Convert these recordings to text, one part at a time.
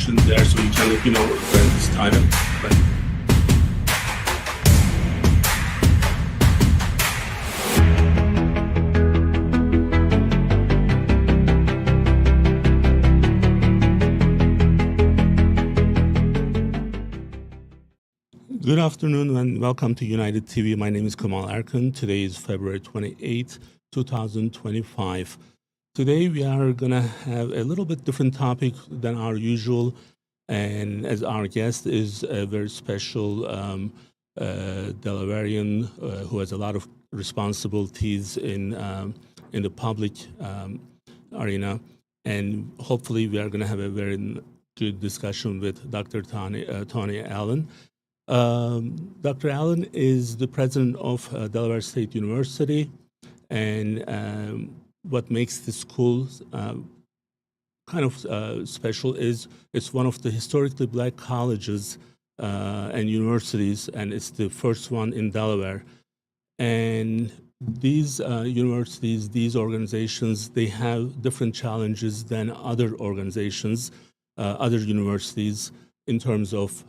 question there, so you can let me know when it's time. But good afternoon and welcome to UnitedTV. My name is Kemal Erkan. Today is February 28, 2025. Today we are going to have a little bit different topic than our usual, and as our guest is a very special Delawarean who has a lot of responsibilities in the public arena, and hopefully we are going to have a very good discussion with Dr. Tony Allen. Dr. Allen is the president of Delaware State University, and what makes the school kind of special is it's one of the historically black colleges and universities, and it's the first one in Delaware. And these universities, these organizations, they have different challenges than other organizations, other universities, in terms of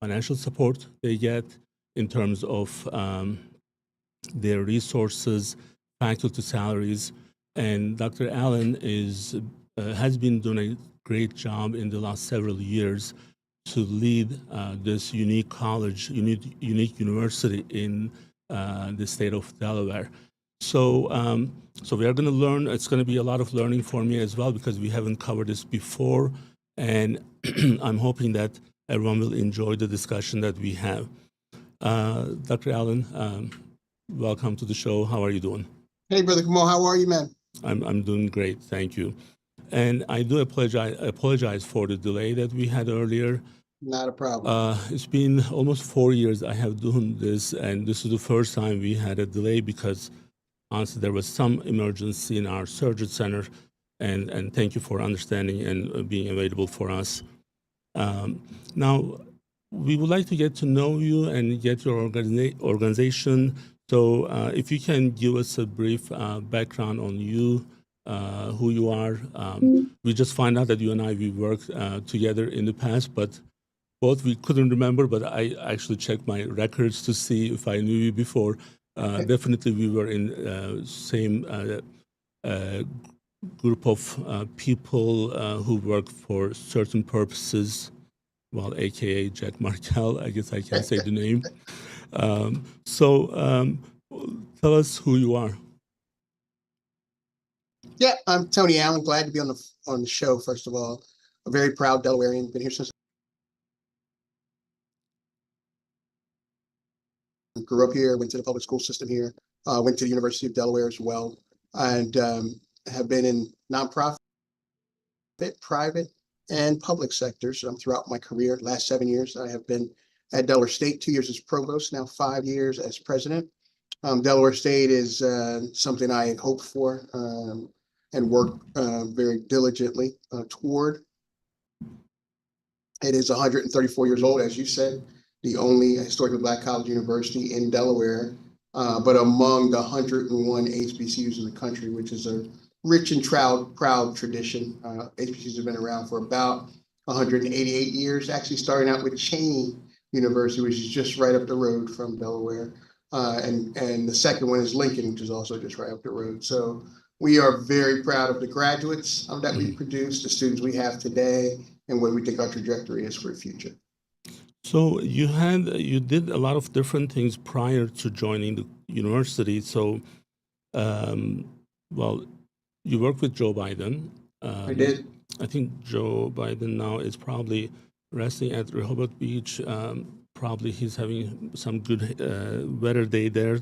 financial support they get, in terms of their resources, faculty salaries. And Dr. Allen has been doing a great job in the last several years to lead this unique college, unique university in the state of Delaware. So we are going to learn. It's going to be a lot of learning for me as well, because we haven't covered this before, and I'm hoping that everyone will enjoy the discussion that we have. Dr. Allen, welcome to the show. How are you doing? Hey, Brother Kemal, how are you, man? I'm doing great, thank you. And I do apologize for the delay that we had earlier. Not a problem. It's been almost 4 years I have done this, and this is the first time we had a delay because honestly there was some emergency in our surgery center, and thank you for understanding and being available for us. Now, we would like to get to know you and get your organization. So if you can give us a brief background on you, who you are. We just find out that you and we worked together in the past, but both we couldn't remember, but I actually checked my records to see if I knew you before. Definitely we were in same group of people who work for certain purposes, well, AKA Jack Markell, I guess I can't say the name. So tell us who you are. Yeah, I'm Tony Allen. Glad to be on the show, first of all. A very proud Delawarean. Been here since I grew up here, went to the public school system here, went to the University of Delaware as well, and have been in nonprofit, private, and public sectors throughout my career. Last 7 years, I have been at Delaware State, 2 years as provost, now 5 years as president. Delaware State is something I had hoped for and worked very diligently toward. It is 134 years old, as you said, the only historically black college university in Delaware, but among the 101 HBCUs in the country, which is a rich and proud tradition. HBCUs have been around for about 188 years, actually starting out with Cheney University, which is just right up the road from Delaware. And the second one is Lincoln, which is also just right up the road. So we are very proud of the graduates that we produce, the students we have today, and what we think our trajectory is for the future. So you did a lot of different things prior to joining the university. So, well, you worked with Joe Biden. I did. I think Joe Biden now is probably resting at Rehoboth Beach. Probably he's having some good weather day there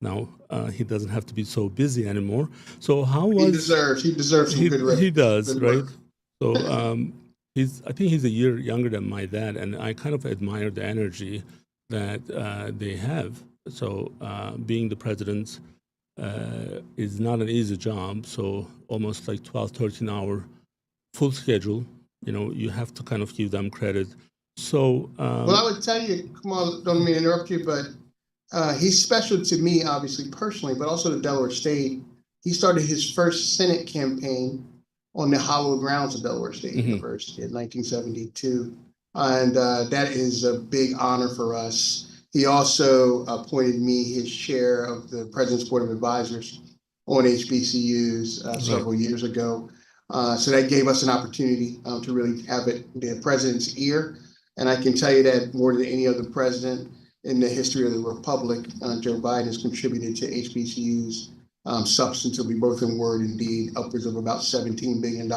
now. He doesn't have to be so busy anymore. So how was he deserves some good rest. He does, good right? Work. So I think he's a year younger than my dad, and I kind of admire the energy that they have. So being the president is not an easy job. So almost like 12, 13-hour full schedule. You know, you have to kind of give them credit. So well, I would tell you, Kamal, don't mean to interrupt you, but he's special to me, obviously personally, but also to Delaware State. He started his first Senate campaign on the hallowed grounds of Delaware State University in 1972. And that is a big honor for us. He also appointed me his chair of the President's Board of Advisors on HBCUs several years ago. So that gave us an opportunity to really have the president's ear. And I can tell you that more than any other president in the history of the Republic, Joe Biden has contributed to HBCUs substantively, both in word and deed, upwards of about $17 billion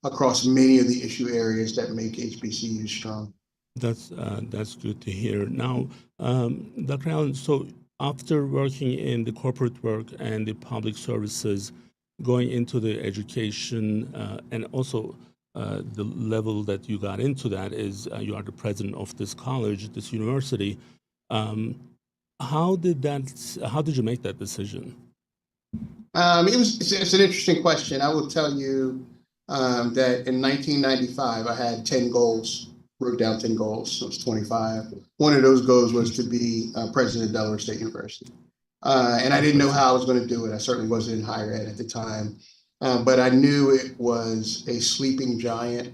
across many of the issue areas that make HBCUs strong. That's good to hear. Now, Dr. Allen, so after working in the corporate work and the public services, going into the education and also the level that you got into that is you are the president of this college, this university. How did you make that decision? It's an interesting question. I will tell you that in 1995, I had 10 goals, wrote down 10 goals. So it's 25. One of those goals was to be president of Delaware State University. And I didn't know how I was going to do it. I certainly wasn't in higher ed at the time. But I knew it was a sleeping giant.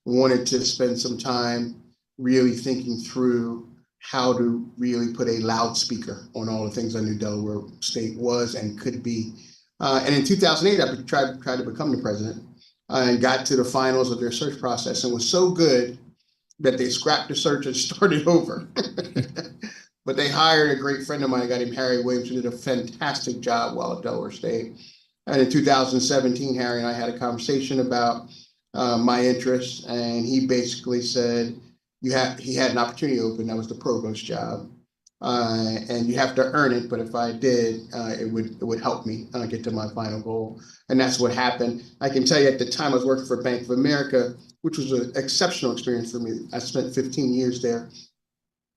Wanted to spend some time really thinking through how to really put a loudspeaker on all the things I knew Delaware State was and could be. And in 2008, I tried to become the president and got to the finals of their search process and was so good that they scrapped the search and started over. But they hired a great friend of mine, a guy named Harry Williams, who did a fantastic job while at Delaware State. And in 2017, Harry and I had a conversation about my interests, and he basically said, he had an opportunity open, that was the provost job. And you have to earn it, but if I did, it would help me get to my final goal. And that's what happened. I can tell you at the time I was working for Bank of America, which was an exceptional experience for me. I spent 15 years there.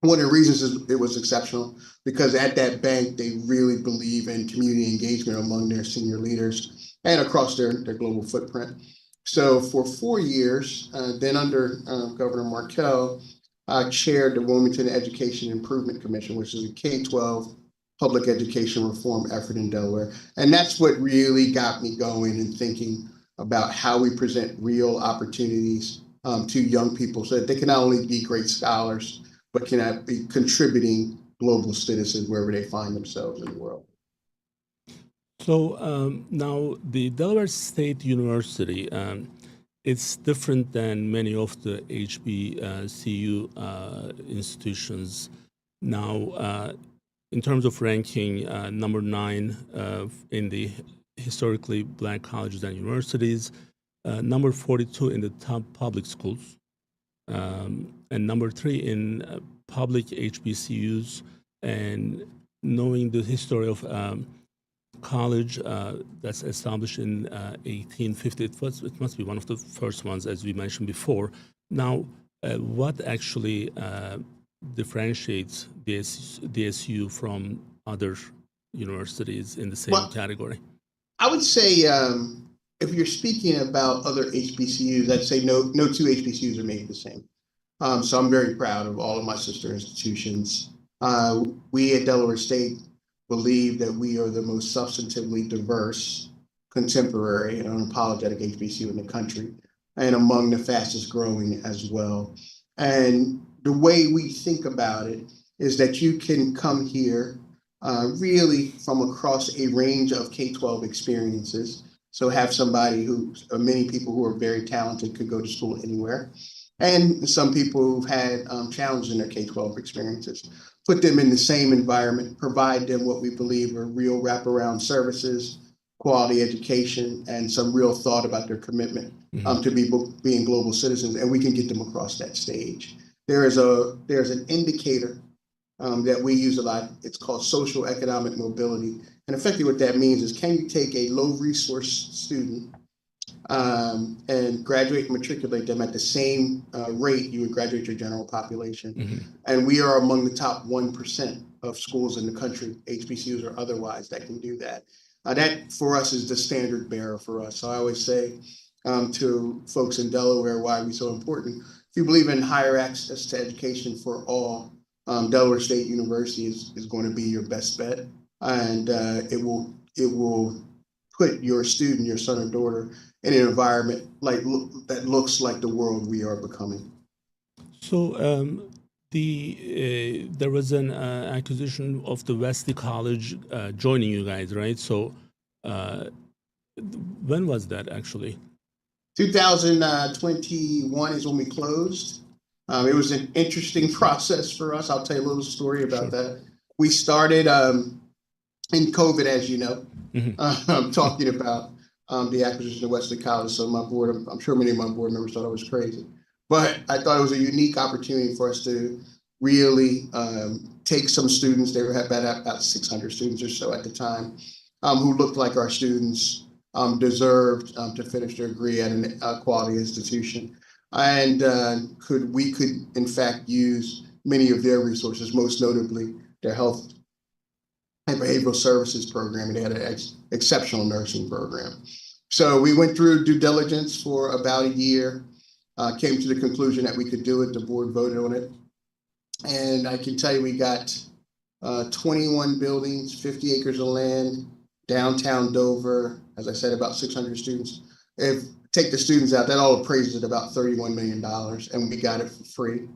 One of the reasons is it was exceptional because at that bank, they really believe in community engagement among their senior leaders and across their global footprint. So for 4 years, then under Governor Markell, I chaired the Wilmington Education Improvement Commission, which is a K-12 public education reform effort in Delaware. And that's what really got me going and thinking about how we present real opportunities to young people so that they can not only be great scholars, but can be contributing global citizens wherever they find themselves in the world. So now the Delaware State University, it's different than many of the HBCU institutions. Now, in terms of ranking, number 9 in the historically Black colleges and universities, number 42 in the top public schools, and number 3 in public HBCUs. And knowing the history of college that's established in 1850, it must be one of the first ones, as we mentioned before. Now, what actually differentiates DSU from other universities in the same category? I would say if you're speaking about other HBCUs, I'd say no two HBCUs are made the same. So I'm very proud of all of my sister institutions. We at Delaware State believe that we are the most substantively diverse, contemporary, and unapologetic HBCU in the country, and among the fastest growing as well. And the way we think about it is that you can come here really from across a range of K-12 experiences. So have somebody many people who are very talented could go to school anywhere. And some people who've had challenges in their K-12 experiences. Put them in the same environment, provide them what we believe are real wraparound services, quality education, and some real thought about their commitment to being global citizens, and we can get them across that stage. There's an indicator that we use a lot. It's called social economic mobility. And effectively what that means is, can you take a low resource student and graduate and matriculate them at the same rate you would graduate your general population? And we are among the top 1% of schools in the country, HBCUs or otherwise, that can do that. That for us is the standard bearer for us. So I always say to folks in Delaware, why are we so important? If you believe in higher access to education for all, Delaware State University is going to be your best bet, and it will put your student, your son or daughter, in an environment that looks like the world we are becoming. So there was an acquisition of the Wesley College joining you guys, right? So when was that actually? 2021 is when we closed. It was an interesting process for us. I'll tell you a little story about that. We started in COVID, as you know, talking about the acquisition of Wesley College. So my board, I'm sure many of my board members thought I was crazy, but I thought it was a unique opportunity for us to really take some students. They had about 600 students or so at the time, who looked like our students deserved to finish their degree at a quality institution. And we could, in fact, use many of their resources, most notably their health and behavioral services program. And they had an exceptional nursing program. So we went through due diligence for about a year, came to the conclusion that we could do it. The board voted on it. And I can tell you we got 21 buildings, 50 acres of land, downtown Dover, as I said, about 600 students. If take the students out, that all appraises at about $31 million, and we got it for free,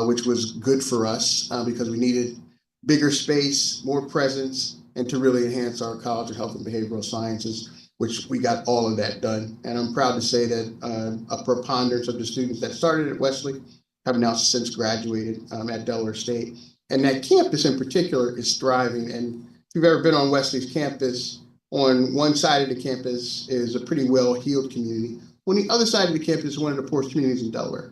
which was good for us because we needed bigger space, more presence, and to really enhance our College of Health and Behavioral Sciences, which we got all of that done. And I'm proud to say that a preponderance of the students that started at Wesley have now since graduated at Delaware State. And that campus in particular is thriving. And if you've ever been on Wesley's campus, on one side of the campus is a pretty well-heeled community. On the other side of the campus is one of the poorest communities in Delaware.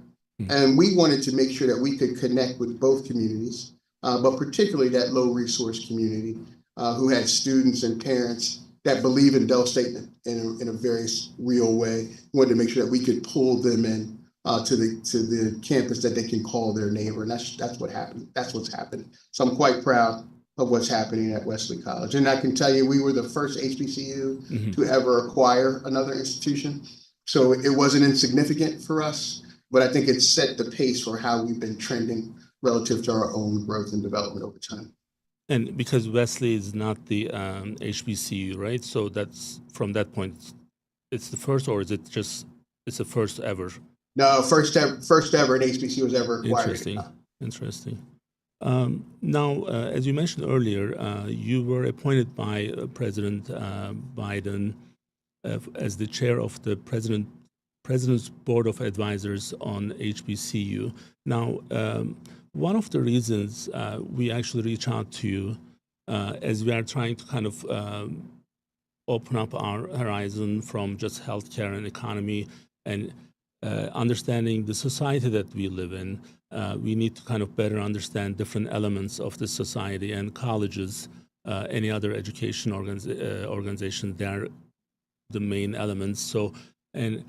And we wanted to make sure that we could connect with both communities, but particularly that low-resource community who had students and parents that believe in Del State in a very real way. We wanted to make sure that we could pull them in to the campus that they can call their neighbor, and that's what happened. That's what's happened. So I'm quite proud of what's happening at Wesley College. And I can tell you, we were the first HBCU to ever acquire another institution. So it wasn't insignificant for us, but I think it set the pace for how we've been trending relative to our own growth and development over time. And because Wesley is not the HBCU, right? So that's from that point, it's the first, or is it just, it's the first ever? No, first ever an HBCU was ever acquired. Interesting. Now, as you mentioned earlier, you were appointed by President Biden as the chair of the President's Board of Advisors on HBCU. Now, one of the reasons we actually reach out to you as we are trying to kind of open up our horizon from just healthcare and economy and understanding the society that we live in, we need to kind of better understand different elements of the society, and colleges, any other education organization, they are the main elements. So, and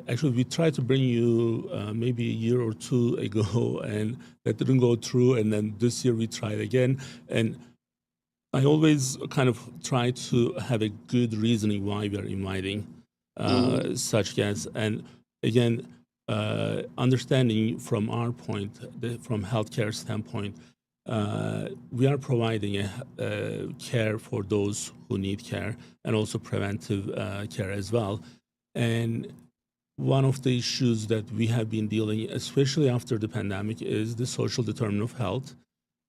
actually, we tried to bring you maybe a year or two ago, and that didn't go through. And then this year we tried again. And I always kind of try to have a good reasoning why we are inviting such guests. And again, understanding from our point, from healthcare standpoint, we are providing a care for those who need care, and also preventive care as well. And one of the issues that we have been dealing, especially after the pandemic, is the social determinant of health,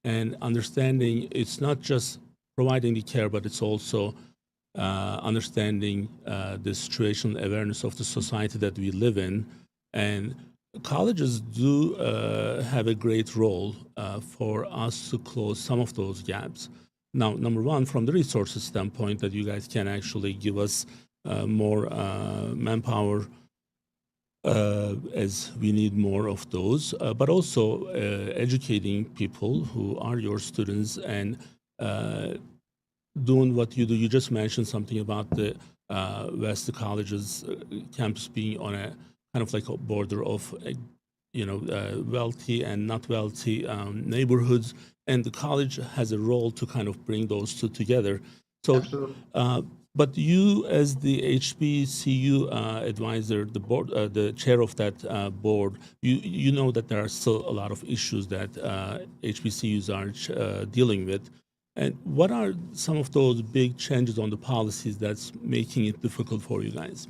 and understanding it's not just providing the care, but it's also understanding the situational awareness of the society that we live in. And colleges do have a great role for us to close some of those gaps. Now, number one, from the resources standpoint, that you guys can actually give us more manpower as we need more of those, but also educating people who are your students and doing what you do. You just mentioned something about the Wesley College's campus being on a kind of like a border of, wealthy and not wealthy neighborhoods, and the college has a role to kind of bring those two together. So, but you, as the HBCU advisor, the board, the chair of that board, you know that there are still a lot of issues that HBCUs are dealing with. And what are some of those big changes on the policies that's making it difficult for you guys?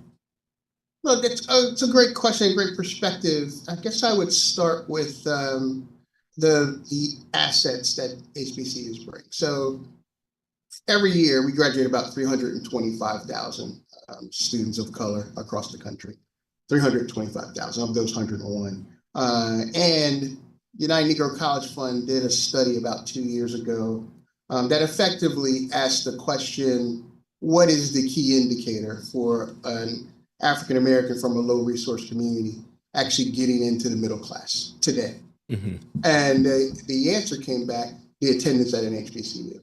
Look, it's a great question, great perspective. I guess I would start with the assets that HBCUs bring. So every year we graduate about 325,000 students of color across the country. 325,000 of those 101. And United Negro College Fund did a study about 2 years ago that effectively asked the question, what is the key indicator for an African American from a low resource community actually getting into the middle class today? Mm-hmm. And the answer came back, the attendance at an HBCU.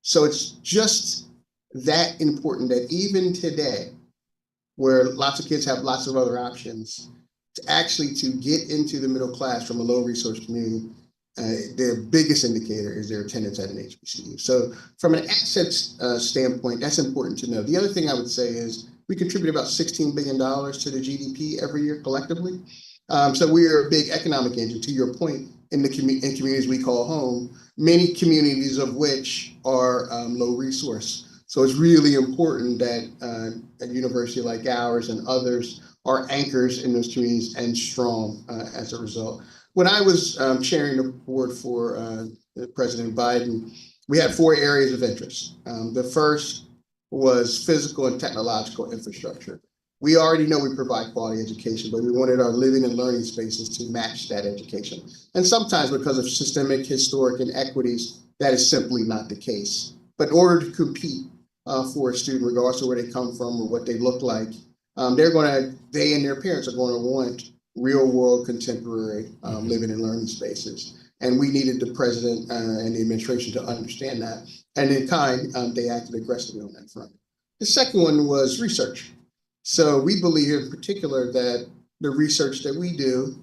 So it's just that important that even today, where lots of kids have lots of other options, to get into the middle class from a low resource community, their biggest indicator is their attendance at an HBCU. So from an assets standpoint, that's important to know. The other thing I would say is we contribute about $16 billion to the GDP every year collectively. So we are a big economic engine, to your point, in communities we call home, many communities of which are low resource. So it's really important that a university like ours and others are anchors in those communities and strong as a result. When I was chairing the board for President Biden, we had 4 areas of interest. The first was physical and technological infrastructure. We already know we provide quality education, but we wanted our living and learning spaces to match that education. And sometimes because of systemic, historic inequities, that is simply not the case. But in order to compete for a student, regardless of where they come from or what they look like, they and their parents are going to want real world contemporary living and learning spaces. And we needed the president and the administration to understand that. And in kind, they acted aggressively on that front. The second one was research. So we believe in particular that the research that we do,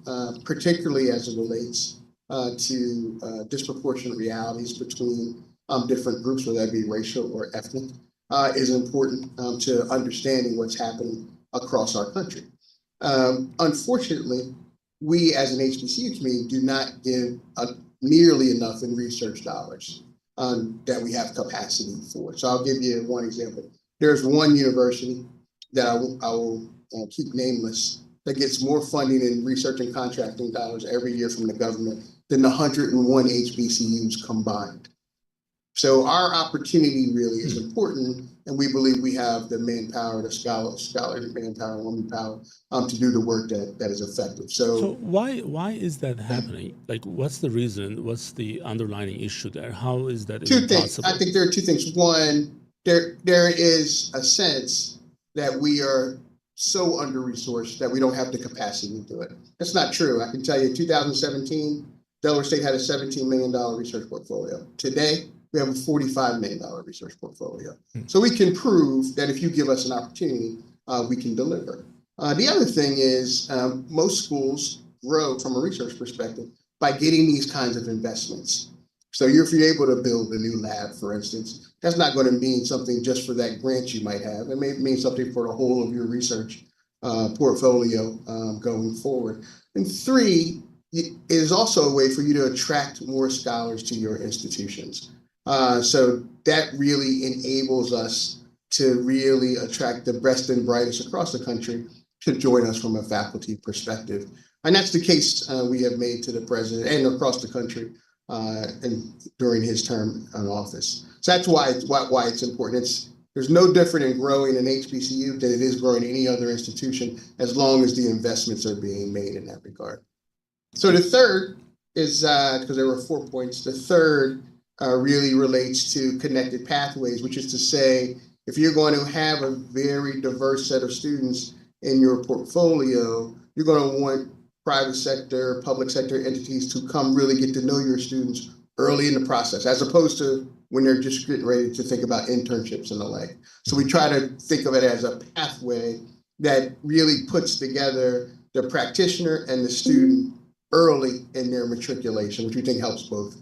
particularly as it relates to disproportionate realities between different groups, whether that be racial or ethnic, is important to understanding what's happening across our country. Unfortunately, we as an HBCU community do not give nearly enough in research dollars that we have capacity for. So I'll give you one example. There's one university that I will keep nameless that gets more funding in research and contracting dollars every year from the government than the 101 HBCUs combined. So our opportunity really is important, and we believe we have the manpower, the scholarly manpower, woman power to do the work that is effective. So why is that happening? Like, what's the reason? What's the underlying issue there? How is that Two impossible? things. I think there are 2 things. One, there is a sense that we are so under-resourced that we don't have the capacity to do it. That's not true. I can tell you, 2017, Delaware State had a $17 million research portfolio. Today, we have a $45 million research portfolio. So we can prove that if you give us an opportunity, we can deliver. The other thing is most schools grow from a research perspective by getting these kinds of investments. So if you're able to build a new lab, for instance, that's not going to mean something just for that grant you might have. It may mean something for the whole of your research portfolio going forward. And 3, it is also a way for you to attract more scholars to your institutions. So that really enables us to really attract the best and brightest across the country to join us from a faculty perspective. And that's the case we have made to the president and across the country and during his term in office. So that's why it's important. There's no different in growing an HBCU than it is growing any other institution, as long as the investments are being made in that regard. So the third is, because there were 4 points, the third really relates to connected pathways, which is to say, if you're going to have a very diverse set of students in your portfolio, you're going to want private sector, public sector entities to come really get to know your students early in the process, as opposed to when they're just getting ready to think about internships and the like. So we try to think of it as a pathway that really puts together the practitioner and the student early in their matriculation, which we think helps both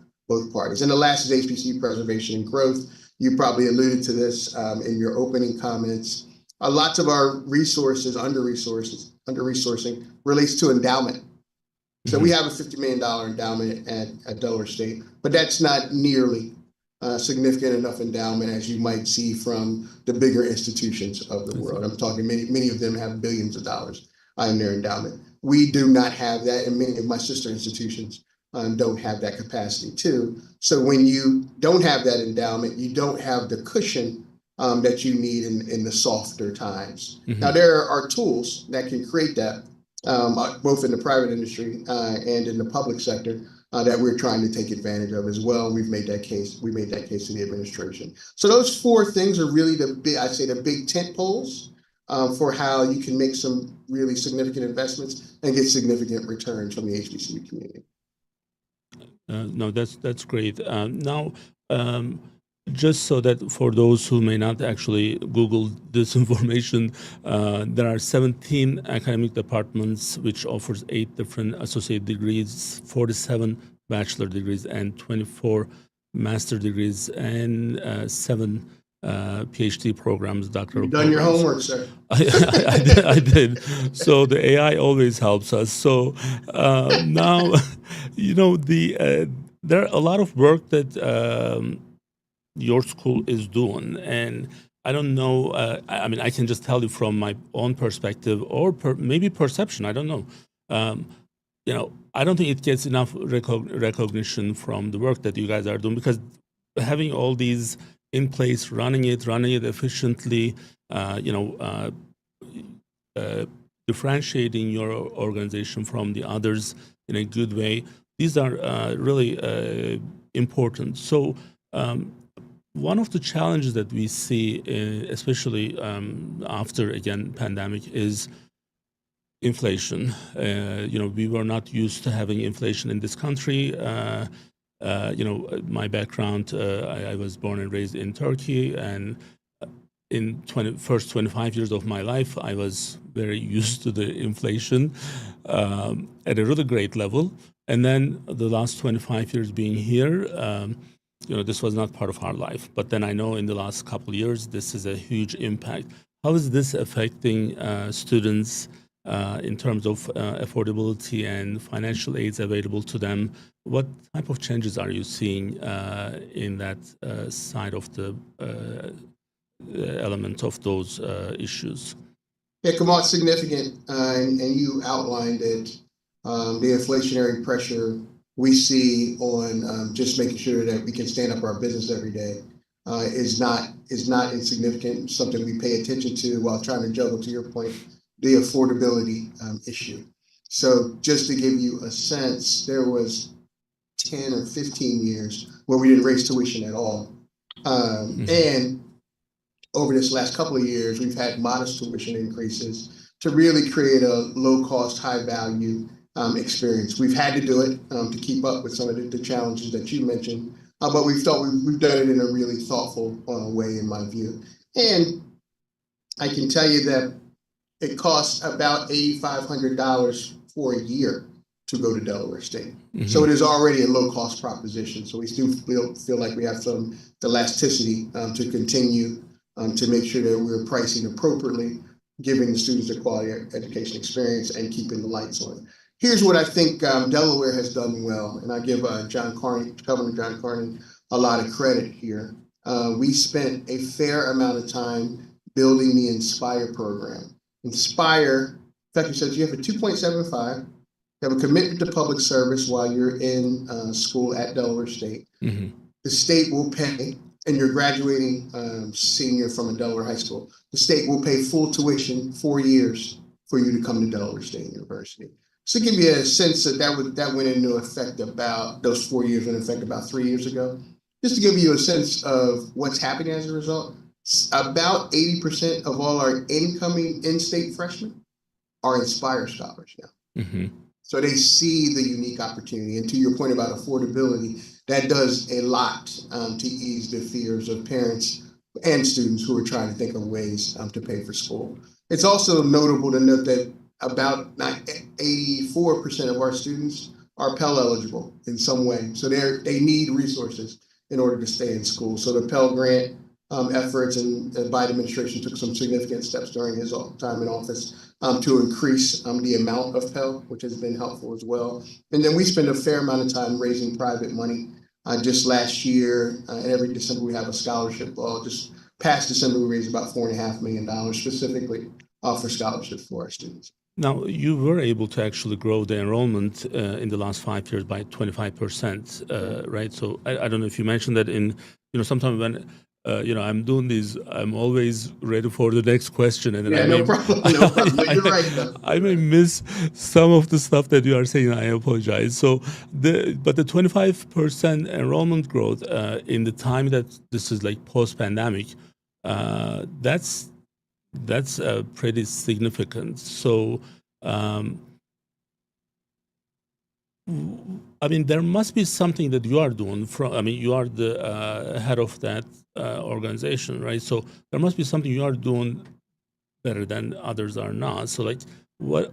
parties. And the last is HBCU preservation and growth. You probably alluded to this in your opening comments. Lots of our resources, under-resourcing relates to endowment. So we have a $50 million endowment at Delaware State, but that's not nearly significant enough endowment as you might see from the bigger institutions of the world. I'm talking many of them have billions of dollars in their endowment. We do not have that, and many of my sister institutions don't have that capacity too. So when you don't have that endowment, you don't have the cushion that you need in the softer times. Mm-hmm. Now, there are tools that can create that, both in the private industry and in the public sector, that we're trying to take advantage of as well. We've made that case. We made that case to the administration. So those four things are really the big tent poles for how you can make some really significant investments and get significant returns from the HBCU community. No, that's great. Now, just so that for those who may not actually Google this information, there are 17 academic departments which offers 8 different associate degrees, 47 bachelor degrees, and 24 master degrees, and 7 PhD programs, doctoral programs. You've done your homework, sir. I did. So the AI always helps us. So now, there are a lot of work that your school is doing, and I don't know. I mean, I can just tell you from my own perspective, or maybe perception. I don't know. I don't think it gets enough recognition from the work that you guys are doing, because having all these in place, running it efficiently, differentiating your organization from the others in a good way. These are really important. So. One of the challenges that we see, especially after, again, pandemic, is inflation. We were not used to having inflation in this country. My background, I was born and raised in Turkey, and in first 25 years of my life, I was very used to the inflation at a really great level. And then the last 25 years being here, this was not part of our life. But then I know in the last couple of years, this is a huge impact. How is this affecting students in terms of affordability and financial aids available to them? What type of changes are you seeing in that side of the element of those issues? Yeah, Kemal, it's significant, and you outlined it. The inflationary pressure we see on just making sure that we can stand up our business every day is not insignificant. Something we pay attention to while trying to juggle, to your point, the affordability issue. So just to give you a sense, there was 10 or 15 years where we didn't raise tuition at all. And over this last couple of years, we've had modest tuition increases to really create a low-cost, high-value experience. We've had to do it to keep up with some of the challenges that you mentioned, but we've done it in a really thoughtful way, in my view. And I can tell you that it costs about $8,500 for a year to go to Delaware State. Mm-hmm. So it is already a low-cost proposition. So we still feel like we have some elasticity to continue to make sure that we're pricing appropriately, giving the students a quality education experience and keeping the lights on. Here's what I think Delaware has done well, and I give Governor John Carney a lot of credit here. We spent a fair amount of time building the Inspire program. Inspire, in fact, you said you have a 2.75, you have a commitment to public service while you're in school at Delaware State. Mm-hmm. The state will pay, and you're graduating senior from a Delaware high school. The state will pay full tuition 4 years for you to come to Delaware State University. So to give you a sense that went into effect those 4 years went into effect about 3 years ago. Just to give you a sense of what's happening as a result, about 80% of all our incoming in-state freshmen are Inspire scholars now. Mm-hmm. So they see the unique opportunity. And to your point about affordability, that does a lot to ease the fears of parents and students who are trying to think of ways to pay for school. It's also notable to note that about 84% of our students are Pell eligible in some way. So they need resources in order to stay in school. So the Pell Grant efforts, and the Biden administration took some significant steps during his time in office to increase the amount of Pell, which has been helpful as well. And then we spend a fair amount of time raising private money Just last year, and every December we have a scholarship ball. Just past December, we raised about $4.5 million specifically for scholarships for our students. Now, you were able to actually grow the enrollment in the last 5 years by 25%, right? So I don't know if you mentioned that in, sometimes when, I'm doing these, I'm always ready for the next question. And then no problem. You're right, though. I may miss some of the stuff that you are saying. I apologize. So, but the 25% enrollment growth in the time that this is like post-pandemic, that's pretty significant. So, there must be something that you are doing. You are the head of that organization, right? So there must be something you are doing better than others are not. So, what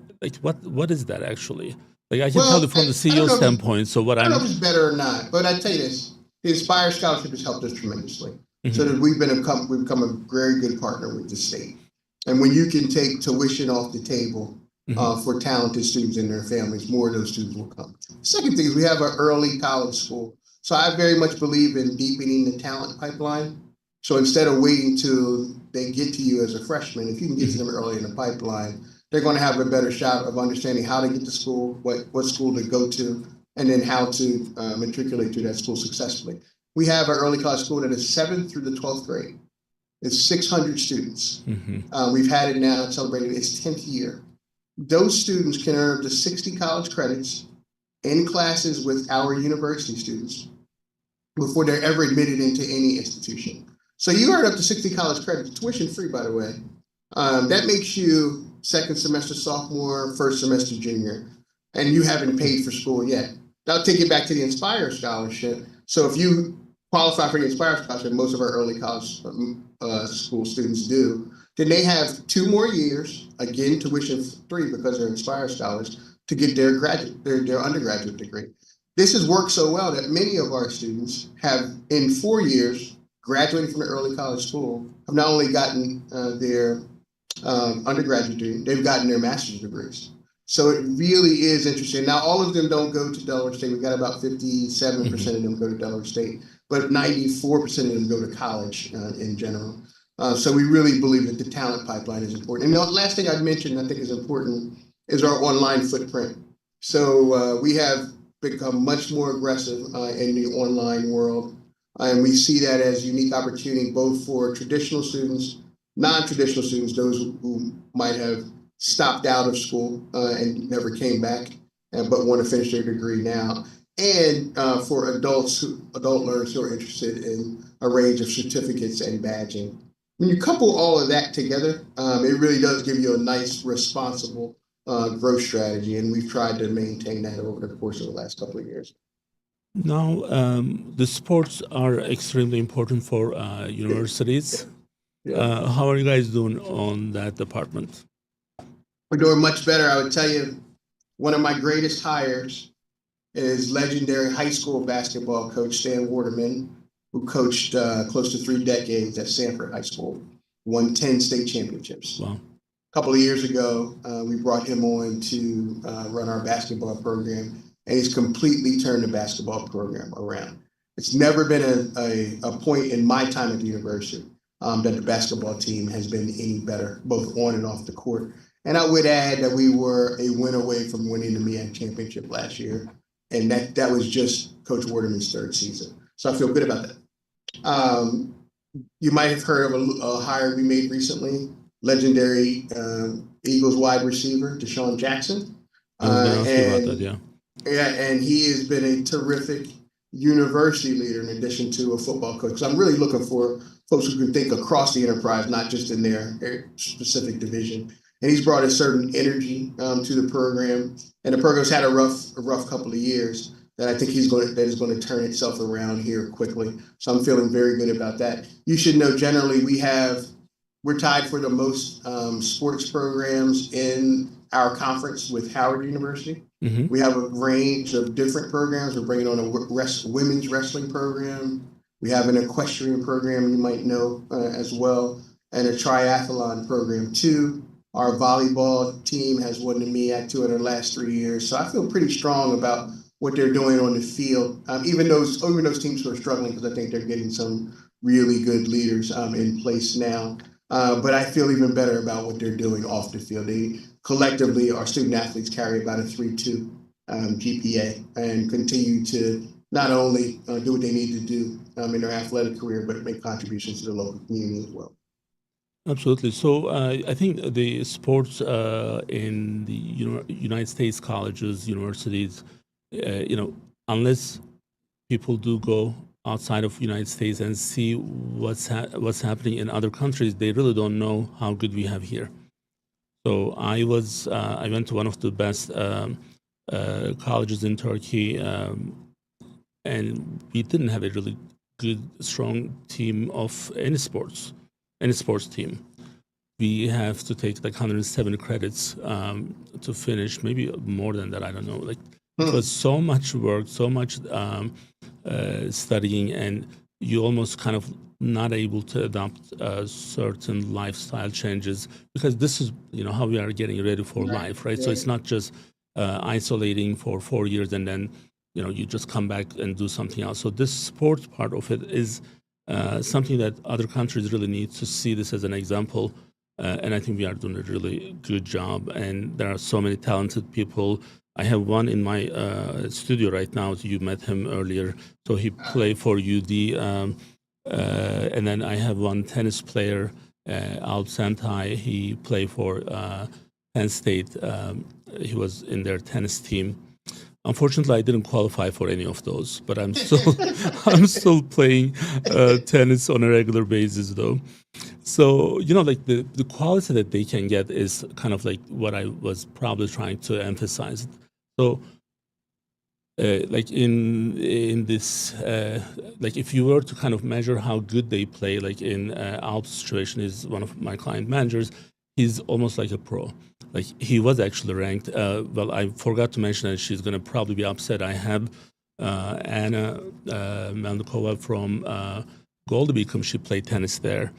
is that actually? I can tell you from the CEO standpoint. So I don't know if it's better or not, but I tell you this: the Inspire Scholarship has helped us tremendously. So that we've become a very good partner with the state. And when you can take tuition off the table for talented students and their families, more of those students will come. Second thing is we have an early college school. So I very much believe in deepening the talent pipeline. So instead of waiting till they get to you as a freshman, if you can get to them early in the pipeline, they're going to have a better shot of understanding how to get to school, what school to go to, and then how to matriculate to that school successfully. We have an early college school that is 7th through the 12th grade. It's 600 students. We've had it now, celebrating its 10th year. Those students can earn up to 60 college credits in classes with our university students before they're ever admitted into any institution. So you earn up to 60 college credits, tuition free, by the way. That makes you second semester sophomore, first semester junior, and you haven't paid for school yet. I'll take you back to the Inspire Scholarship. So if you qualify for the Inspire Scholarship, most of our early college school students do, then they have 2 more years, again, tuition free because they're Inspire Scholars, to get their undergraduate degree. This has worked so well that many of our students have, in 4 years, graduating from the early college school, have not only gotten their undergraduate degree, they've gotten their master's degrees. So it really is interesting. Now, all of them don't go to Delaware State. We've got about 57% of them go to Delaware State, but 94% of them go to college in general. So we really believe that the talent pipeline is important. And the last thing I'd mention, I think is important, is our online footprint. So we have become much more aggressive in the online world. And we see that as a unique opportunity, both for traditional students, non-traditional students, those who might have stopped out of school and never came back, but want to finish their degree now, and for adult learners who are interested in a range of certificates and badging. When you couple all of that together, it really does give you a nice, responsible growth strategy, and we've tried to maintain that over the course of the last couple of years. Now, the sports are extremely important for universities. Yeah. How are you guys doing on that department? We're doing much better. I would tell you, one of my greatest hires is legendary high school basketball coach Stan Waterman, who coached close to 3 decades at Sanford High School, won 10 state championships. Wow. A couple of years ago, we brought him on to run our basketball program, and he's completely turned the basketball program around. It's never been a point in my time at the university that the basketball team has been any better, both on and off the court. And I would add that we were a win away from winning the MEAC championship last year, and that was just Coach Waterman's 3rd season. So I feel good about that. You might have heard of a hire we made recently, legendary Eagles wide receiver, Deshaun Jackson. And he has been a terrific university leader in addition to a football coach. So I'm really looking for folks who can think across the enterprise, not just in their specific division. And he's brought a certain energy to the program, and the program's had a rough couple of years that I think is going to turn itself around here quickly. So I'm feeling very good about that. You should know, generally, we're tied for the most sports programs in our conference with Howard University. Mm-hmm. We have a range of different programs. We're bringing on a women's wrestling program. We have an equestrian program you might know as well, and a triathlon program too. Our volleyball team has won the MEAC 2 in the last 3 years. So I feel pretty strong about what they're doing on the field. Even those teams who are struggling, because I think they're getting some really good leaders in place now. But I feel even better about what they're doing off the field. They collectively, our student athletes carry about a 3.2 GPA and continue to not only do what they need to do in their athletic career, but make contributions to the local community as well. Absolutely. So I think the sports in the United States colleges, universities, unless people do go outside of United States and see what's happening in other countries, they really don't know how good we have here. So I went to one of the best colleges in Turkey, and we didn't have a really good, strong team of any sports team. We have to take like 107 credits to finish, maybe more than that. I don't know. Like it was so much work, so much studying, and you almost kind of not able to adopt certain lifestyle changes, because this is how we are getting ready for life, right? So it's not just isolating for 4 years and then you just come back and do something else. So this sports part of it is something that other countries really need to see this as an example, and I think we are doing a really good job. And there are so many talented people. I have one in my studio right now. You met him earlier. So he played for UD, and then I have one tennis player, Alp Santai. He played for Penn State. He was in their tennis team. Unfortunately, I didn't qualify for any of those, but I'm still playing tennis on a regular basis, though. So like the quality that they can get is kind of like what I was probably trying to emphasize. So, like in this, like if you were to kind of measure how good they play, like in Alp's situation, is one of my client managers. He's almost like a pro. Like he was actually ranked. Well, I forgot to mention that she's going to probably be upset. I have Anna Melnikova from Goldie Beacom. She played tennis there,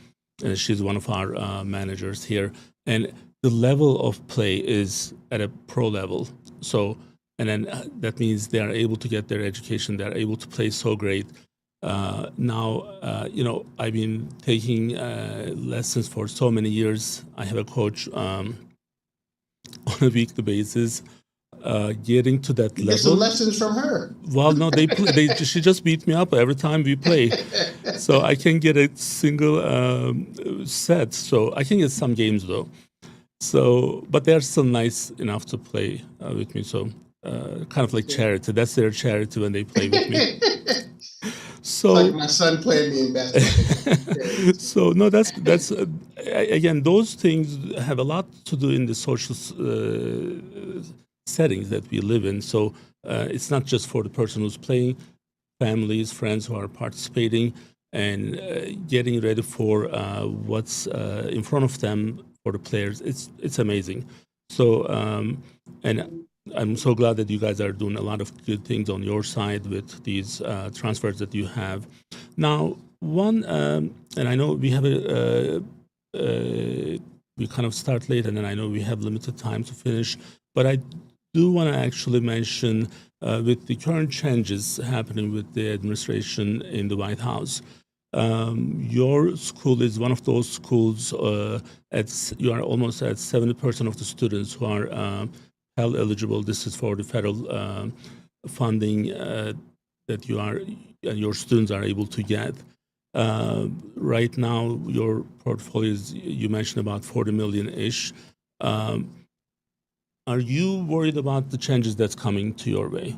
and she's one of our managers here. And the level of play is at a pro level. So, and then that means they are able to get their education. They are able to play so great. Now, I've been taking lessons for so many years. I have a coach on a weekly basis. Getting to that level. Get some lessons from her. Well, no, she just beat me up every time we play. So I can get a single set. So I can get some games though. So, but they're still nice enough to play with me. So, kind of like charity. That's their charity when they play with me. So, like my son played me in basketball. So no, that's again, those things have a lot to do in the social settings that we live in. So it's not just for the person who's playing, families, friends who are participating, and getting ready for what's in front of them for the players. It's amazing. So and I'm so glad that you guys are doing a lot of good things on your side with these transfers that you have. Now, one, and I know we have we kind of start late, and then I know we have limited time to finish, but I do want to actually mention with the current changes happening with the administration in the White House, your school is one of those schools you are almost at 70% of the students who are Pell eligible. This is for the federal funding that your students are able to get. Right now, your portfolio is, you mentioned about 40 million-ish. Are you worried about the changes that's coming to your way?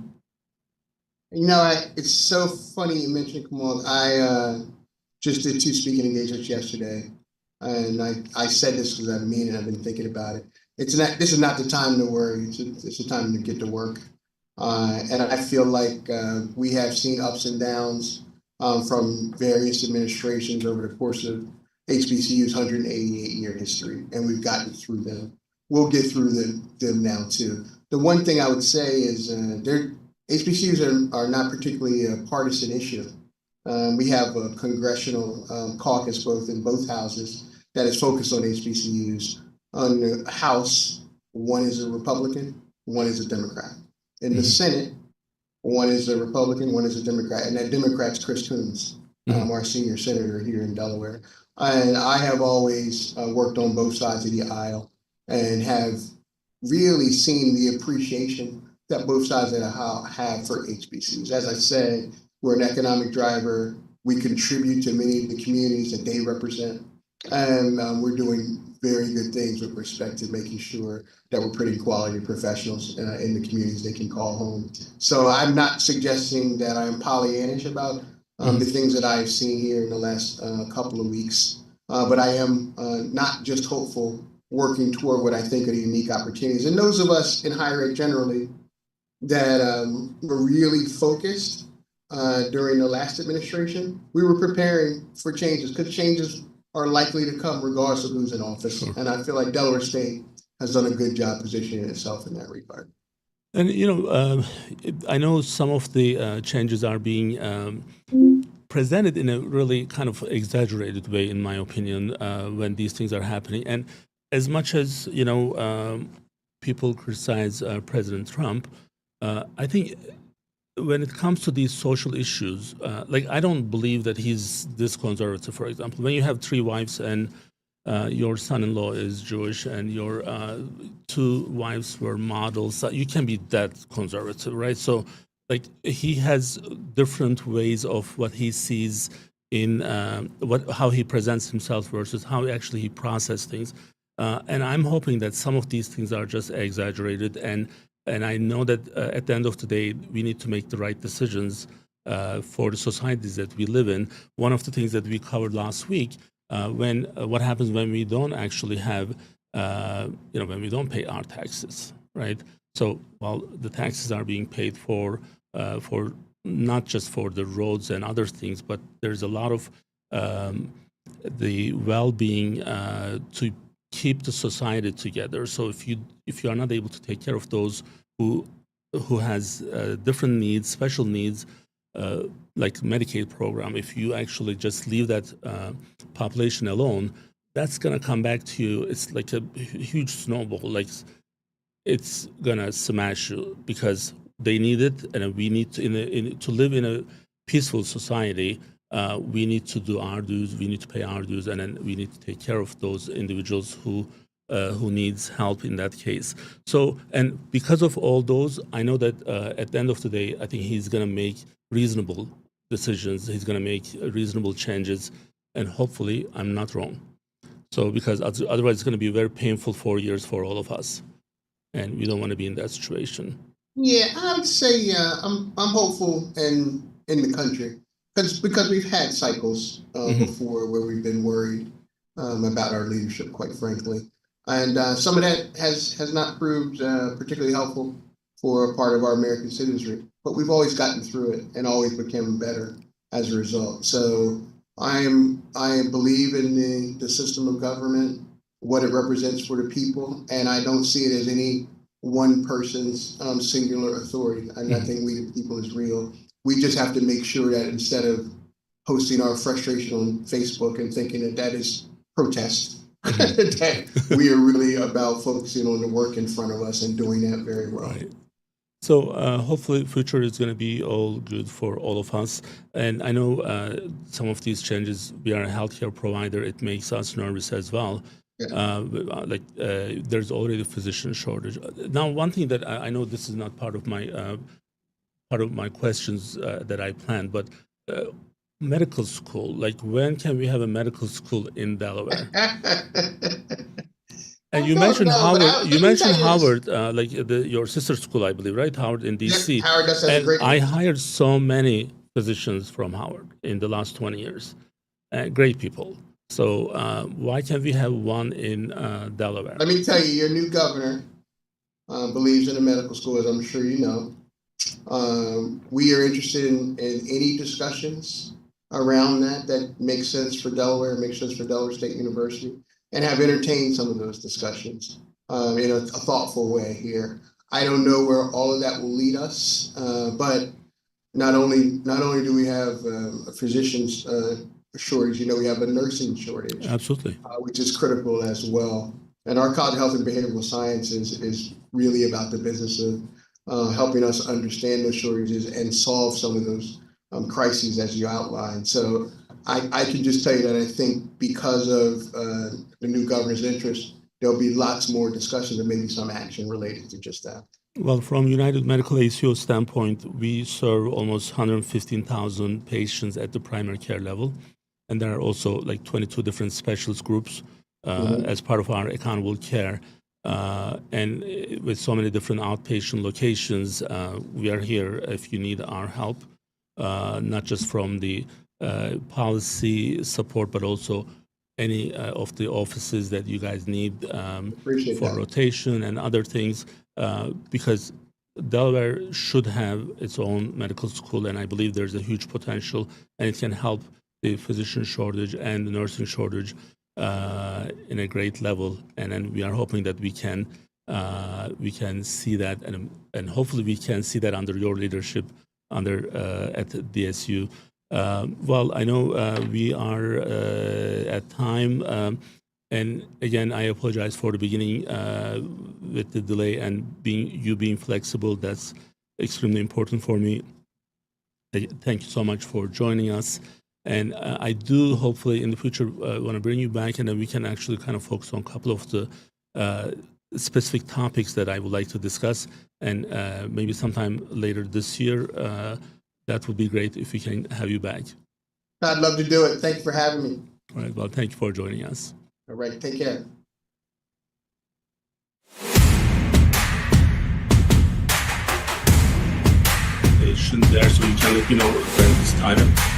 It's so funny you mentioned Kemal. I just did 2 speaking engagements yesterday, and I said this because I've been thinking about it. This is not the time to worry. It's the time to get to work. And I feel like we have seen ups and downs from various administrations over the course of HBCU's 188-year history, and we've gotten through them. We'll get through them now too. The one thing I would say is HBCUs are not particularly a partisan issue. We have a congressional caucus in both houses that is focused on HBCUs. On the House, one is a Republican, one is a Democrat. In the Senate, One is a Republican, one is a Democrat, and that Democrat's Chris Coons, our senior senator here in Delaware. And I have always worked on both sides of the aisle and have really seen the appreciation that both sides of the aisle have for HBCUs. As I said, we're an economic driver. We contribute to many of the communities that they represent. And we're doing very good things with respect to making sure that we're putting quality professionals in the communities they can call home. So I'm not suggesting that I'm Pollyannish about the things that I've seen here in the last couple of weeks, but I am not just hopeful, working toward what I think are unique opportunities. And those of us in higher ed generally that were really focused during the last administration, we were preparing for changes, because changes are likely to come regardless of who's in office. Sure. And I feel like Delaware State has done a good job positioning itself in that regard. And, I know some of the changes are being presented in a really kind of exaggerated way, in my opinion, when these things are happening. And as much as, people criticize President Trump, I think when it comes to these social issues, I don't believe that he's this conservative, for example. When you have 3 wives and your son-in-law is Jewish and your 2 wives were models, you can be that conservative, right? So, he has different ways of what he sees in how he presents himself versus how actually he processes things. And I'm hoping that some of these things are just exaggerated, and I know that at the end of the day, we need to make the right decisions for the societies that we live in. One of the things that we covered last week, what happens when we don't actually have, when we don't pay our taxes, right? So while the taxes are being paid for not just for the roads and other things, but there's a lot of the well-being to keep the society together. So if you are not able to take care of those who has different needs, special needs, like Medicaid program, if you actually just leave that population alone, that's going to come back to you. It's like a huge snowball. It's going to smash you because they need it, and we need to live in a peaceful society. We need to do our dues. We need to pay our dues, and then we need to take care of those individuals who needs help in that case. So, and because of all those, I know that at the end of the day, I think he's going to make reasonable decisions. He's going to make reasonable changes, and hopefully, I'm not wrong. So, because otherwise, it's going to be very painful 4 years for all of us, and we don't want to be in that situation. Yeah, I would say I'm hopeful in the country. Because we've had cycles before where we've been worried about our leadership, quite frankly. And some of that has not proved particularly helpful for a part of our American citizenry. But we've always gotten through it and always become better as a result. So I believe in the system of government, what it represents for the people, and I don't see it as any one person's singular authority. And I think we the people is real. We just have to make sure that instead of posting our frustration on Facebook and thinking that is protest, that we are really about focusing on the work in front of us and doing that very well. Right. So hopefully the future is going to be all good for all of us. And I know some of these changes, we are a healthcare provider, it makes us nervous as well. Yeah. There's already a physician shortage. Now, one thing that I know this is not part of my questions that I planned, but medical school, when can we have a medical school in Delaware? And you mentioned Howard. You mentioned Howard, your sister school, I believe, right? Howard in DC. Yeah, Howard does have and a great. I hired so many physicians from Howard in the last 20 years. Great people. So why can't we have one in Delaware? Let me tell you, your new governor believes in a medical school, as I'm sure you know. We are interested in any discussions around that makes sense for Delaware, makes sense for Delaware State University, and have entertained some of those discussions in a thoughtful way here. I don't know where all of that will lead us, but not only do we have a physician's shortage, we have a nursing shortage. Absolutely. Which is critical as well. And our College of Health and Behavioral Sciences is really about the business of helping us understand those shortages and solve some of those crises as you outlined. So I can just tell you that I think because of the new governor's interest, there'll be lots more discussions and maybe some action related to just that. Well, from United Medical ACO standpoint, we serve almost 115,000 patients at the primary care level. And there are also like 22 different specialist groups as part of our accountable care. And with so many different outpatient locations, we are here if you need our help, not just from the policy support, but also any of the offices that you guys need for rotation and other things, because Delaware should have its own medical school, and I believe there's a huge potential, and it can help the physician shortage and the nursing shortage in a great level. And then we are hoping that we can see that, and hopefully we can see that under your leadership under at DSU. Well, I know we are at time, and again, I apologize for the beginning with the delay and being flexible. That's extremely important for me. Thank you so much for joining us. And I do hopefully in the future want to bring you back, and then we can actually kind of focus on a couple of the specific topics that I would like to discuss. And maybe sometime later this year, that would be great if we can have you back. I'd love to do it. Thank you for having me. All right. Well, thank you for joining us. All right. Take care. There, so you can let me know when it's time.